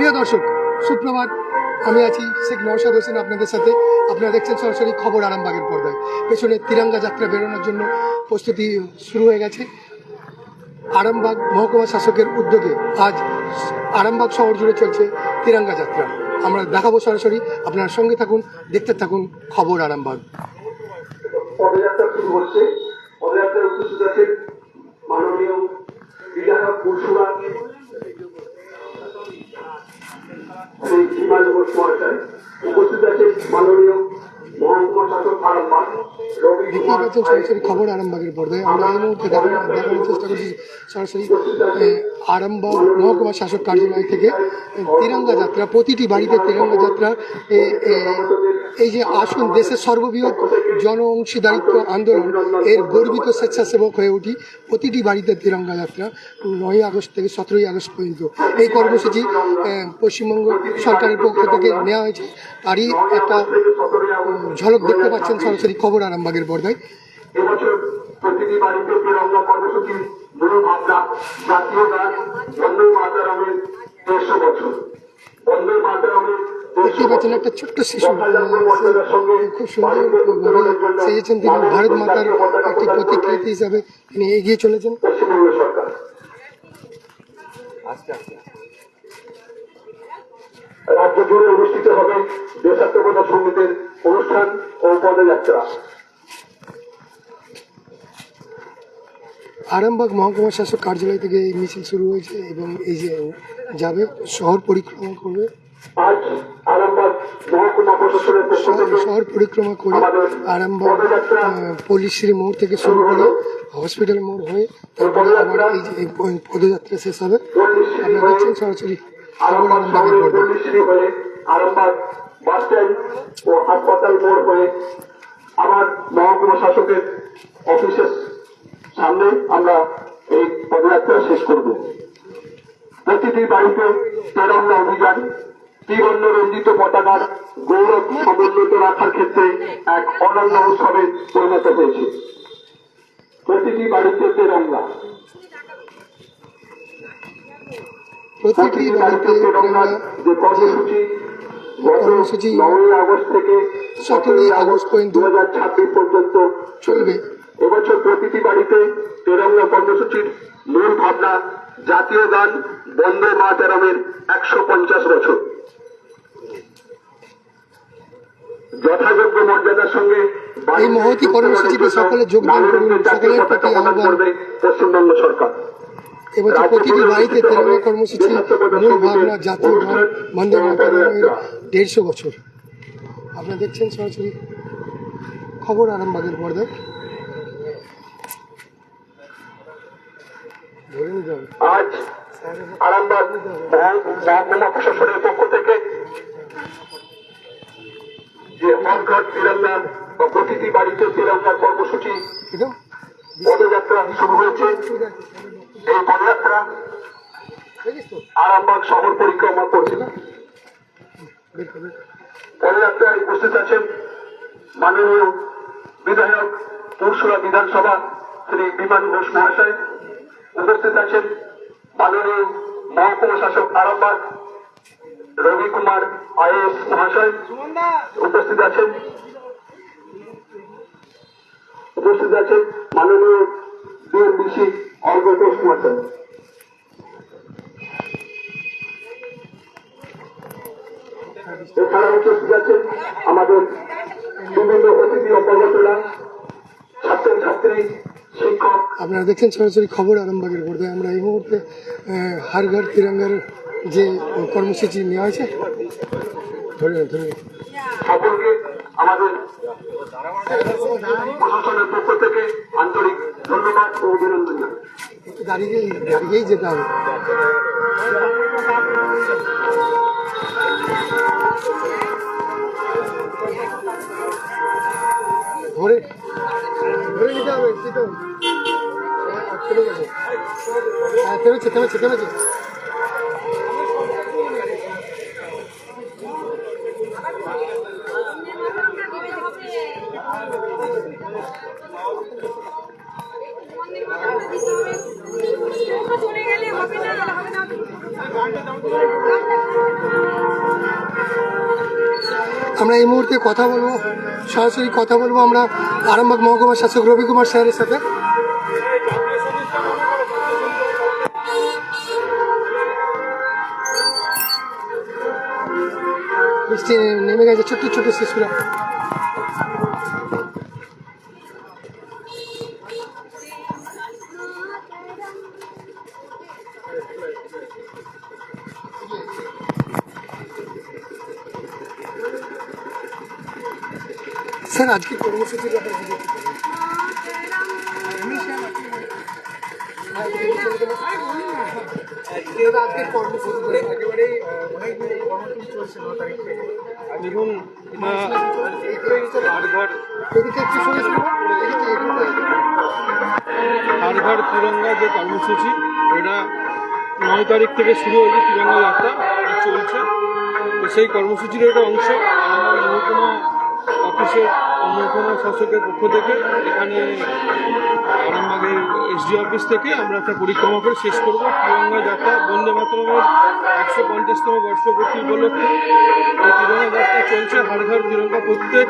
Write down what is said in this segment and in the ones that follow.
প্রিয় দর্শক, সুপ্রভাত। আমি আছি শেখ নওশাদ হোসেন আপনাদের সাথে। আপনারা দেখছেন সরাসরি খবর আরামবাগের পর্দায়। পেছনে তিরঙ্গা যাত্রা বেরোনোর জন্য প্রস্তুতি শুরু হয়ে গেছে। আরামবাগ মহকুমা শাসকের উদ্যোগে আজ আরামবাগ শহর জুড়ে চলছে তিরঙ্গা যাত্রা। আমরা দেখাবো সরাসরি, আপনারা সঙ্গে থাকুন, দেখতে থাকুন খবর আরামবাগ। পদযাত্রা শুরু হচ্ছে। পদযাত্রায় উপস্থিত আছেন মাননীয় বিধায়ক পরশুরা শ্রী বিমান ঘোষ মহাশয়, উপস্থিত আছেন মাননীয় মহকুমা শাসক আরামবাগ রবি দেখতেই পাচ্ছেন সরাসরি খবর আরামবাগের পর্দায়। আমরা এই মুহূর্তে দেখানোর চেষ্টা করছি সরাসরি আরামবাগ মহকুমা শাসক কার্যালয় থেকে তিরঙ্গা যাত্রা, প্রতিটি বাড়িতে তিরঙ্গা যাত্রা। এই যে আসুন দেশের সর্ববৃহৎ জন অংশীদারিত্ব আন্দোলন, এর গর্বিত স্বেচ্ছাসেবক হয়ে উঠি। প্রতিটি বাড়িতে তিরঙ্গা যাত্রা 9ই আগস্ট থেকে 17ই আগস্ট পর্যন্ত এই কর্মসূচি পশ্চিমবঙ্গ সরকারের পক্ষ থেকে নেওয়া হয়েছে। তারই একটা ঝলক দেখতে পাচ্ছেন সরাসরি খবর আরামবাগের পর্দায়। এবছর প্রতিটি বাড়িতে তিরঙ্গা কর্মসূচির মূল ভাবনা জাতীয় গান বন্দে মাতরমের 150 বছর। বন্দে মাতরমের দেখতে পাচ্ছেন একটা ছোট্ট শিশু, খুব সুন্দরভাবে সেজেছেন। তিনি ভারত মাতার একটি প্রতিকৃতি হিসাবে তিনি এগিয়ে চলেছেন। পশ্চিমবঙ্গ সরকার রাজ্য জুড়ে অনুষ্ঠিত হবে দেশাত্মবোধক সঙ্গীতের অনুষ্ঠান ও পদযাত্রা। আরামবাগ মহকুমা শাসক কার্যালয় থেকে এই মিছিল শুরু হয়েছে এবং এই যে যাবে শহর পরিক্রমা করবে। আজ আরামবাগ মহকুমা প্রশাসনের পক্ষ থেকে শহর পরিক্রমা করে আরামবাগ পল্লীশ্রী মোড় থেকে শুরু করে হসপিটাল মোড় হয়ে তারপরে আবার এই যে পদযাত্রা শেষ হবে। আপনারা দেখছেন সরাসরি খবর আরামবাগের পর্দায়। পল্লীশ্রী হয়ে আরামবাগ বাস স্ট্যান্ড ও হাসপাতাল মোড় হয়ে আবার মহকুমা শাসকের অফিসের সামনে আমরা এই পদযাত্রা শেষ করব। প্রতিটি বাড়িতে তিরঙ্গা অভিযান ত্রিবর্ণ রঞ্জিত পতাকার গৌরব সমুন্নত রাখার ক্ষেত্রে এক অনন্য উৎসবে পরিণত হয়েছে। প্রতিটি বাড়িতে তিরঙ্গা, প্রতিটি বাড়িতে তিরঙ্গা যে কর্মসূচি গত 9ই আগস্ট থেকে 17ই আগস্ট পর্যন্ত 2026 পর্যন্ত চলবে। এবছর প্রতিটি বাড়িতে তিরঙ্গা কর্মসূচির মূল ভাবনা জাতীয় গান বন্দে মাতরমের 150 বছর। যথাযোগ্য মর্যাদার সঙ্গে এই মহতী কর্মসূচিতে সকলে যোগদান করুন। সকলের প্রতি আহ্বান পশ্চিমবঙ্গ সরকার। এবছর প্রতিটি বাড়িতে তিরঙ্গা কর্মসূচি মূল ভাবনা জাতীয় গান বন্দে মাতরমের 150 বছর। আপনারা দেখছেন সরাসরি খবর আরামবাগের পর্দায়। আজ আরামবাগ মহকুমা প্রশাসনের পক্ষ থেকে যে হর ঘর তিরঙ্গা বা প্রতিটি বাড়িতে তিরঙ্গা কর্মসূচি পদযাত্রা শুরু হয়েছে। এই পদযাত্রা আরামবাগ শহর পরিক্রমা করছে। পদযাত্রায় উপস্থিত আছেন মাননীয় বিধায়ক পরশুরা বিধানসভা শ্রী বিমান ঘোষ মহাশয়, উপস্থিত আছেন মাননীয় মহকুমা শাসক আরামবাগ রবি কুমার আইএস মহাশয়, উপস্থিত আছেন মাননীয় বিএমডিসি অর্ঘ ঘোষ মহাশয়। এছাড়া উপস্থিত আছেন আমাদের বিভিন্ন অতিথি ও পর্যটকরা, ছাত্রছাত্রী, শিক্ষক। আপনারা দেখছেন সরাসরি খবর আরামবাগের পর্দায়। আমরা এই মুহূর্তে হর ঘর তিরঙ্গার যে কর্মসূচি নেওয়া হয়েছে সকলকে আমাদের প্রশাসনের পক্ষ থেকে আন্তরিক ধন্যবাদ ও অভিনন্দন জানাই। দাঁড়িয়েই যেতে হবে। ধরে নিতে হবে। থেমেছে। চলে গেলে হবে না। আমরা এই মুহূর্তে কথা বলবো, সরাসরি কথা বলবো আমরা আরামবাগ মহকুমা শাসক রবি কুমার স্যারের সাথে। বৃষ্টি নেমে গেছে, ছোট্ট ছোট্ট শিশুরা। স্যার আজকে কর্মসূচির ব্যাপারে কি বলতে পারেন? আজকের কর্মসূচি একেবারেই অনেকগুলো কর্মসূচি চলছে 9 তারিখ থেকে। দেখুন हर घर तिरंगा যে কর্মসূচি এটা 9 তারিখ থেকে শুরু হয়েছে। তিরঙ্গা যাত্রা চলছে, তো সেই কর্মসূচির একটা অংশ আরামবাগ মহকুমা অফিসের মহকুমা শাসকের পক্ষ থেকে এখানে আরামবাগের এসডি অফিস থেকে আমরা একটা পরিক্রমা করে শেষ করবো। তিরঙ্গা যাত্রা বন্দে মাতরমের 150তম বর্ষপূর্তি উপলক্ষে এই তিরঙ্গা যাত্রা চলছে। হার ঘর তিরঙ্গা প্রত্যেক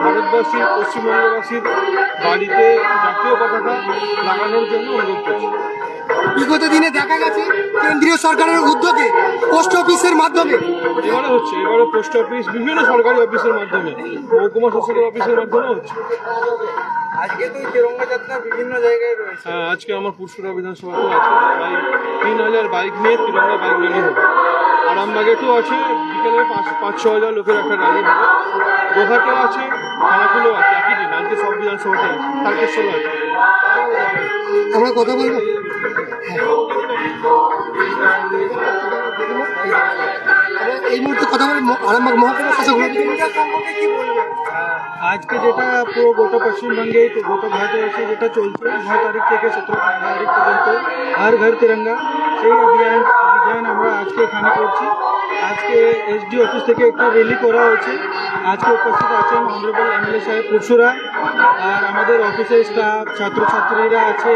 ভারতবাসী পশ্চিমবঙ্গবাসীর বাড়িতে জাতীয় পতাকা লাগানোর জন্য অনুরোধ করছি। বিগত দিনে দেখা গেছে কেন্দ্রীয় সরকারের উদ্যোগে পোস্ট অফিসের মাধ্যমে এবারে পোস্ট অফিস বিভিন্ন সরকারি অফিসের মাধ্যমে মহকুমা শাসকের অফিসের মাধ্যমে হচ্ছে। আজকে তো তিরঙ্গা যাত্রা বিভিন্ন জায়গায় রয়েছে। হ্যাঁ, আজকে আমার পুরসুরা বিধানসভাতেও আছে, প্রায় 3000 বাইক নিয়ে তিরঙ্গা বাইক র্যালি হবে। আরামবাগেতেও আছে, বিকেলে 5-6 হাজার লোকের একটা র্যালি হবে। গোঘাটেও আছে, খানাকুলেও আছে, একই দিন। আজকে সব বিধানসভাতে আছে, তারকেশ্বরও আছে। আমরা কথা বলবো। আমরা এই মুহূর্তে কথা বলবো আরামবাগ মহকুমা শাসক রবি কুমার সম্পর্কে কি বলবেন? আজকে যেটা পুরো গোটা পশ্চিমবঙ্গে গোটা ভারতবর্ষে যেটা চলছে 9 তারিখ থেকে 17 তারিখ পর্যন্ত হর ঘর তিরঙ্গা, সেই অভিযান আমরা আজকে এখানে করছি। আজকে এসডি অফিস থেকে একটা র্যালি করা হয়েছে। আজকে উপস্থিত আছেন অনারেবল এমএলএ সাহেব পুরসুরা, আর আমাদের অফিসের স্টাফ, ছাত্রছাত্রীরা আছে,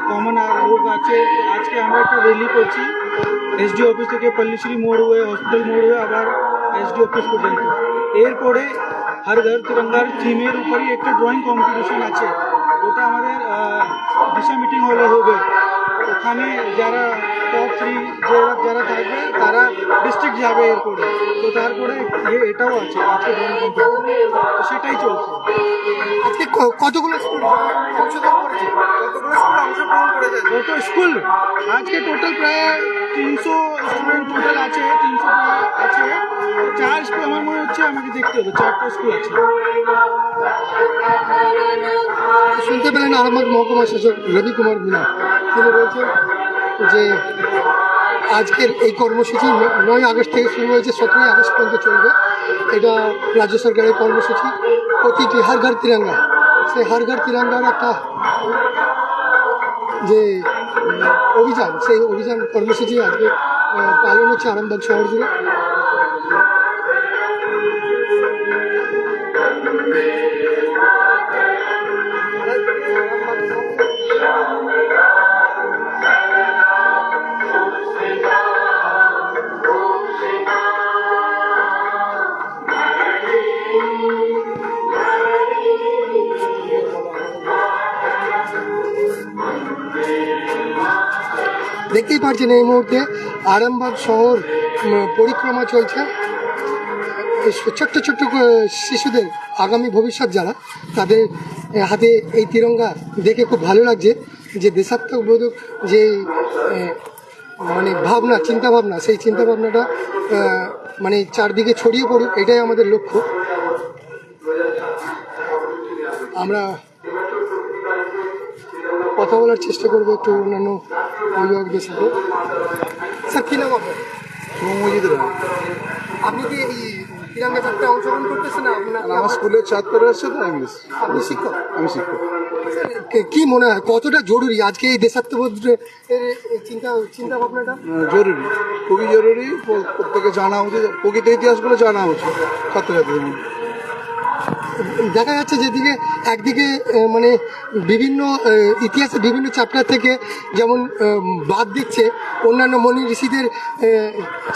কমন আর লোক আছে। তো আজকে আমরা একটা র্যালি করছি এসডি অফিস থেকে পল্লীশ্রী মোড় হয়ে হসপিটাল মোড় হয়ে আবার এসডি অফিস পর্যন্ত। এরপরে হর ঘর তিরঙ্গার থিমের উপরই একটা ড্রয়িং কম্পিটিশন আছে, ওটা আমাদের দিশা মিটিং হলে হবে। ওখানে যারা টপ 3 যারা থাকবে তারা ডিস্ট্রিক্ট যাবে এরপরে। তো তারপরে এটাও আছে আজকে ড্রয়িং কম্পিটিশন, তো সেটাই চলছে। আজকে কতগুলো স্কুল অংশগ্রহণ করেছে? কতগুলো স্কুল অংশগ্রহণ করেছে? কত স্কুল? আজকে টোটাল প্রায় 300 স্টুডেন্ট টোটাল আছে, 300 আছে। 4 স্কুল আমার মনে হচ্ছে, আমাকে দেখতে হবে, 4টা স্কুল আছে। শুনতে পেলেন আরামবাগ মহকুমা শাসক রবি কুমার মিনা। তিনি বলছেন যে আজকের এই কর্মসূচি 9 আগস্ট থেকে শুরু হয়েছে, 17 আগস্ট পর্যন্ত চলবে। এটা রাজ্য সরকারের কর্মসূচি। প্রতিটি হর ঘর তিরঙ্গা, সেই হর ঘর তিরঙ্গার একটা যে অভিযান, সেই অভিযান কর্মসূচি আজকে পালন হচ্ছে আরামবাগ শহর জুড়ে। দেখতেই পাচ্ছেন এই মুহূর্তে আরামবাগ শহর পরিক্রমা চলছে। ছোট্ট ছোট্ট শিশুদের আগামী ভবিষ্যৎ যারা, তাদের হাতে এই তিরঙ্গা দেখে খুব ভালো লাগছে। যে দেশাত্মবোধক যে মানে ভাবনা, চিন্তাভাবনা, সেই চিন্তাভাবনাটা মানে চারদিকে ছড়িয়ে পড়ুক, এটাই আমাদের লক্ষ্য। আমরা কথা বলার চেষ্টা করবো একটু অন্যান্য অভিভাবকদের সাথে। স্যার কী নাম আপনার? সৌমজিৎ রায়। আপনি কি এই তিরঙ্গা যাত্রায় অংশগ্রহণ করতেছেন না? আমার স্কুলের ছাত্ররা আসছে তো আমি আপনি শিক্ষক? আমি শিক্ষক। কি মনে হয় কতটা জরুরি আজকে এই দেশাত্মবোধের চিন্তা ভাবনাটা? জরুরি, খুবই জরুরি। প্রত্যেকে জানা উচিত, প্রকৃত ইতিহাসগুলো জানা উচিত ছাত্রছাত্রীদের মধ্যে। দেখা যাচ্ছে যেদিকে একদিকে মানে বিভিন্ন ইতিহাসের বিভিন্ন চ্যাপ্টার থেকে যেমন বাদ দিচ্ছে, অন্যান্য মনি ঋষিদের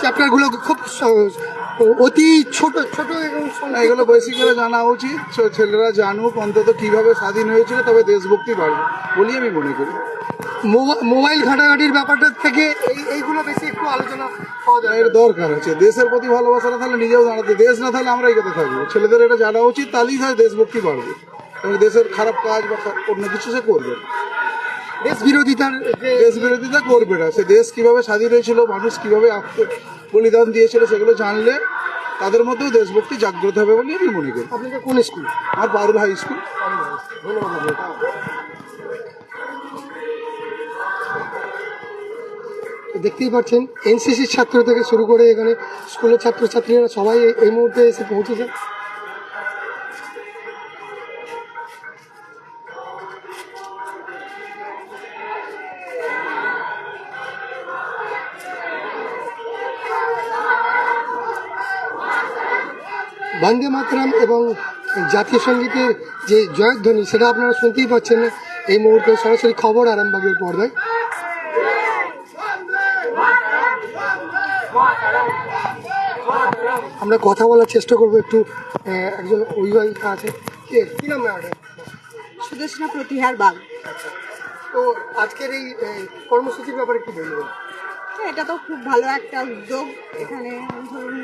চ্যাপ্টারগুলো খুব অতি ছোট ছোট এবং না, এগুলো বেশি করে জানা উচিত, ছেলেরা জানুক অন্তত কিভাবে স্বাধীন হয়েছিল, তবে দেশভক্তি বাড়বে বলি আমি মনে করি। মোবাইল ঘাটাঘাটির ব্যাপারটা থেকে এইগুলো বেশি একটু আলোচনা পাওয়া যায়। এর দরকার আছে, দেশের প্রতি ভালোবাসা না থাকলে নিজেও দাঁড়াতে, দেশ না থাকলে আমরা এই কথা থাকবো। ছেলেদের এটা জানা উচিত, তাহলেই হয় দেশভক্তি বাড়বে এবং দেশের খারাপ কাজ বা অন্য কিছু সে করবে না। দেশ বিরোধিতার দেশ বিরোধিতা করবে না। সে দেশ কিভাবে স্বাধীন হয়েছিল, মানুষ কিভাবে বলিদান দিয়েছিল, সেগুলো জানলে তাদের মধ্যেও দেশভক্তি জাগ্রত হবে বলে আমি মনে করি। আপনাদের কোন স্কুল? আর পারুল হাই স্কুল। দেখতেই পাচ্ছেন এনসিসির ছাত্র থেকে শুরু করে এখানে স্কুলের ছাত্রছাত্রীরা সবাই এই মুহূর্তে এসে পৌঁছেছে। বন্দে মাতরম এবং জাতীয় সঙ্গীতের যে জয়ধ্বনি সেটা আপনারা শুনতেই পাচ্ছেন না এই মুহূর্তে সরাসরি খবর আরামবাগের পর্দায়। আমরা কথা বলার চেষ্টা করবো একটু, একজন অভিভাবিকা আছে। কি নাম ম্যাডাম? সুদেশনা প্রতিহার বাগ। তো আজকের এই কর্মসূচির ব্যাপারে কি বলবেন? এটা তো খুব ভালো একটা উদ্যোগ। এখানে ধরুন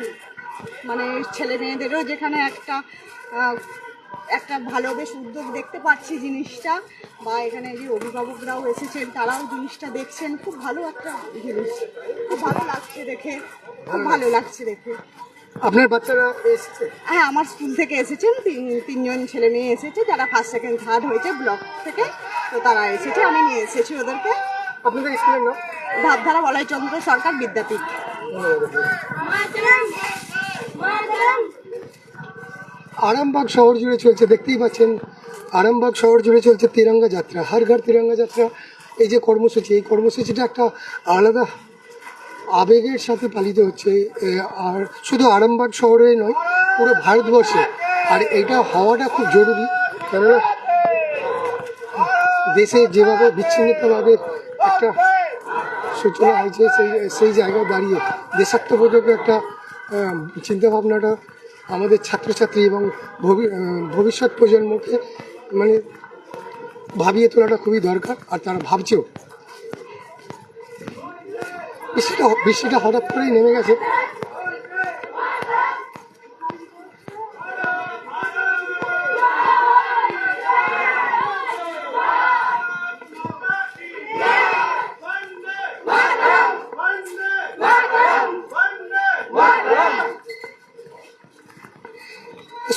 মানে ছেলে মেয়েদেরও যেখানে একটা ভালো বেশ উদ্যোগ দেখতে পাচ্ছি জিনিসটা, বা এখানে যে অভিভাবকরাও এসেছেন তারাও জিনিসটা দেখছেন, খুব ভালো একটা জিনিস, খুব ভালো লাগছে দেখে, খুব ভালো লাগছে দেখে। আপনার বাচ্চারা এসেছে? হ্যাঁ, আমার স্কুল থেকে এসেছেন, তিনজন ছেলে মেয়ে এসেছে যারা ফার্স্ট সেকেন্ড থার্ড হয়েছে ব্লক থেকে, তো তারা এসেছে, আমি নিয়ে এসেছি ওদেরকে। আপনাদের স্কুলের নাম? ভাবধারা বলয়চন্দ্র সরকার বিদ্যাপীঠ। আরামবাগ শহর জুড়ে চলছে, দেখতেই পাচ্ছেন আরামবাগ শহর জুড়ে চলছে তিরঙ্গা যাত্রা, হর ঘর তিরঙ্গা যাত্রা। এই যে কর্মসূচি, এই কর্মসূচিটা একটা আলাদা আবেগের সাথে পালিত হচ্ছে, আর শুধু আরামবাগ শহরে নয়, পুরো ভারতবর্ষে। আর এটা হওয়াটা খুব জরুরি, কেননা দেশে যেভাবে বিচ্ছিন্নতাবাদের একটা সূচনা হয়েছে, সেই জায়গায় দাঁড়িয়ে দেশাত্মবোধক একটা চিন্তাভাবনাটা আমাদের ছাত্রছাত্রী এবং ভবিষ্যৎ প্রজন্মকে মানে ভাবিয়ে তোলাটা খুবই দরকার, আর তারা ভাবছেও। বৃষ্টিটা হঠাৎ করেই নেমে গেছে।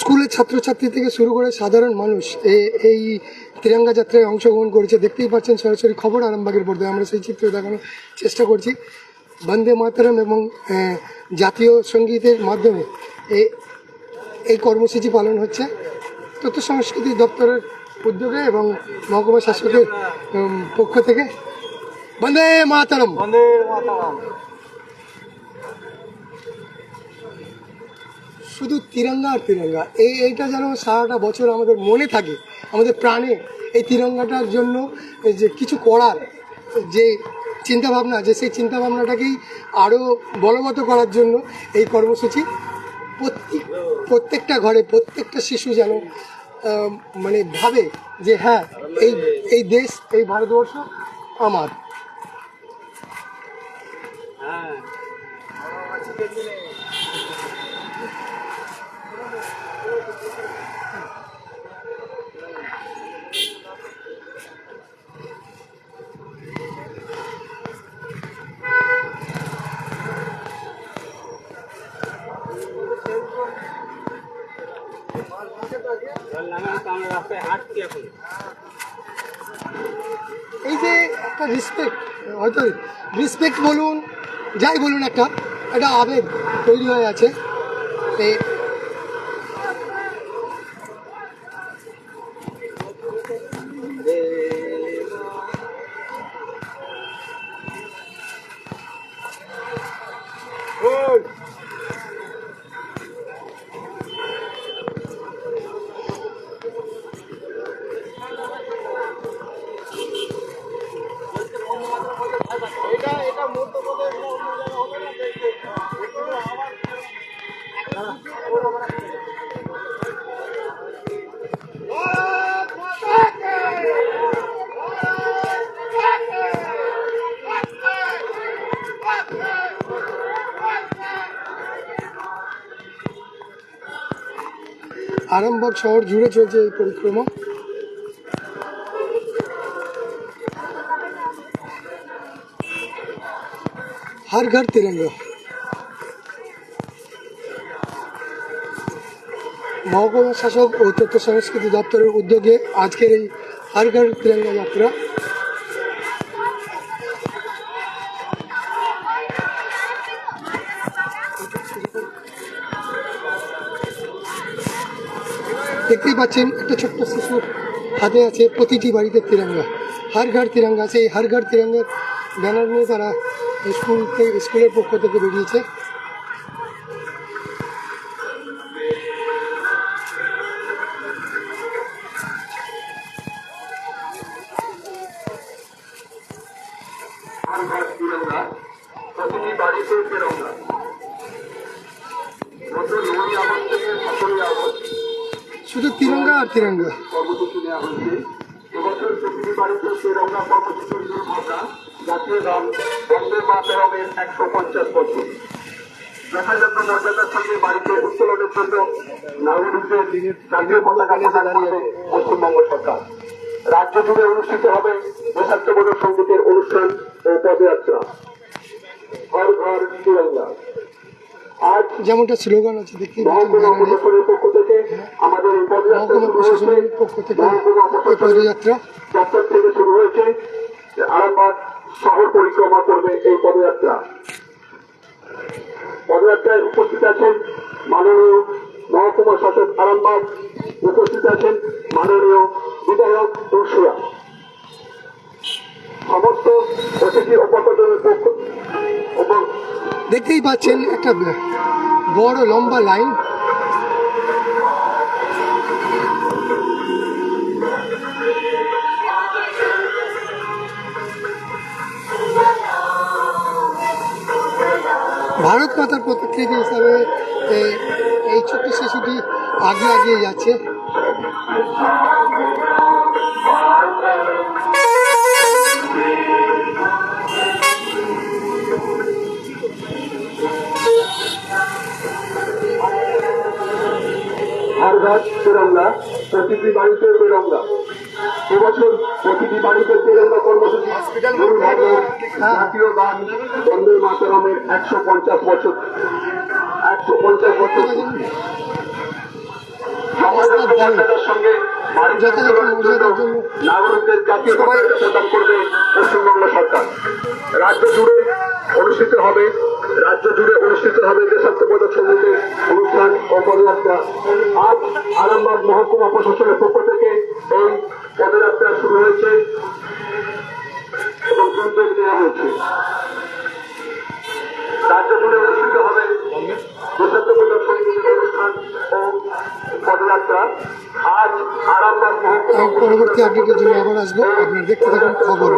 স্কুলের ছাত্রছাত্রী থেকে শুরু করে সাধারণ মানুষ এই তিরঙ্গা যাত্রায় অংশগ্রহণ করেছে। দেখতেই পাচ্ছেন সরাসরি খবর আরামবাগের পর্দায় আমরা সেই চিত্র দেখানোর চেষ্টা করছি। বন্দে মাতরম এবং জাতীয় সঙ্গীতের মাধ্যমে এই কর্মসূচি পালন হচ্ছে তথ্য সংস্কৃতি দপ্তরের উদ্যোগে এবং মহকুমা শাসকের পক্ষ থেকে। বন্দে মাতরম। শুধু তিরঙ্গা আর তিরঙ্গা, এইটা যেন সারাটা বছর আমাদের মনে থাকে, আমাদের প্রাণে এই তিরঙ্গাটার জন্য যে কিছু করার যে চিন্তাভাবনা, যে সেই চিন্তাভাবনাটাকেই আরও বলবৎ করার জন্য এই কর্মসূচি। প্রত্যেকটা ঘরে প্রত্যেকটা শিশু যেন মানে ভাবে যে হ্যাঁ, এই দেশ, এই ভারতবর্ষ আমার। এই যে একটা রেসপেক্ট, হয়তো রেসপেক্ট বলুন যাই বলুন, একটা আবেগ তৈরি হয়ে আছে। আরামবাগ শহর জুড়ে চলছে এই পরিক্রমা। हर घर तिरंगा। মহকুমা শাসক ও তথ্য সংস্কৃতি দপ্তরের উদ্যোগে আজকের এই হর ঘর তিরঙ্গা যাত্রা দেখতেই পাচ্ছেন একটা ছোট্ট শিশুর হাতে আছে প্রতিটি বাড়িতে তিরঙ্গা, হর ঘর তিরঙ্গা। সেই হর ঘর তিরঙ্গার ব্যানার নিয়ে তারা স্কুলের পক্ষ থেকে বেরিয়েছে। প্রতিটি বাড়িতে তিরঙ্গা। গত 9ই আগস্ট থেকে 17ই আগস্ট শুধু তিরঙ্গা আর তিরঙ্গা। কর্মসূচি নেওয়া হয়েছে। এবছর প্রতিটি বাড়িতে তিরঙ্গা কর্মসূচির ভাবনা জাতীয় গান বন্দে মাতরমের 150 বছর যথাযথ মর্যাদার সঙ্গে বাড়িতে উত্তোলনের জন্য নাগরিকদের জাতীয় পতাকা প্রদান করবে পশ্চিমবঙ্গ সরকার। রাজ্য জুড়ে অনুষ্ঠিত হবে দেশাত্মবোধক সঙ্গীতের অনুষ্ঠান ও পদযাত্রা হর ঘর তিরঙ্গা। আজ যেমনটা স্লোগান আছে দেখতেই পাচ্ছেন মহকুমা প্রশাসনের পক্ষ থেকে আমাদের এই পদযাত্রা মহকুমা শুরু হয়েছে। প্রশাসনের পক্ষ থেকে মহকুমা এই প্রশাসনের পদযাত্রা দপ্তর থেকে শুরু হয়েছে। আরামবাগ শহর পরিক্রমা করবে এই পদযাত্রা। পদযাত্রায় উপস্থিত আছেন মাননীয় মহকুমা শাসক আরামবাগ, উপস্থিত আছেন মাননীয় বিধায়ক তুলসিয়া। সমস্ত অতিথি উপকরণের পক্ষ দেখতেই পাচ্ছেন একটা বড় লম্বা লাইন। ভারত মাতার প্রতিকৃতি হিসাবে এই ছোট্ট শিশুটি এগিয়ে যাচ্ছে। হর ঘর তিরঙ্গা, প্রতিটি বাড়িতে তিরঙ্গা। এবছর প্রতিটি বাড়িতে তিরঙ্গা কর্মসূচি শুরু হবে জাতীয় গান বন্দে মাতরমের 150 বছর সমাজের মর্যাদার সঙ্গে বাড়িতে উত্তোলনের জন্য নাগরিকদের জাতীয় পতাকা প্রদান করবে পশ্চিমবঙ্গ সরকার। রাজ্য জুড়ে অনুষ্ঠিত হবে দেশাত্মবোধক সঙ্গীতের অনুষ্ঠান ও পদযাত্রা। আজ আরামবাগ মহকুমা প্রশাসনের পক্ষ থেকে এই পদযাত্রা শুরু হয়েছে এবং উদ্যোগ নেওয়া হয়েছে। রাজ্য জুড়ে অনুষ্ঠিত হবে দেশাত্মবোধক সঙ্গীতের অনুষ্ঠান ও পদযাত্রা। আজ আরামবাগ মহকুমা পরবর্তী আপডেটের জন্য আবার আসবো, আপনারা দেখতে থাকুন খবর।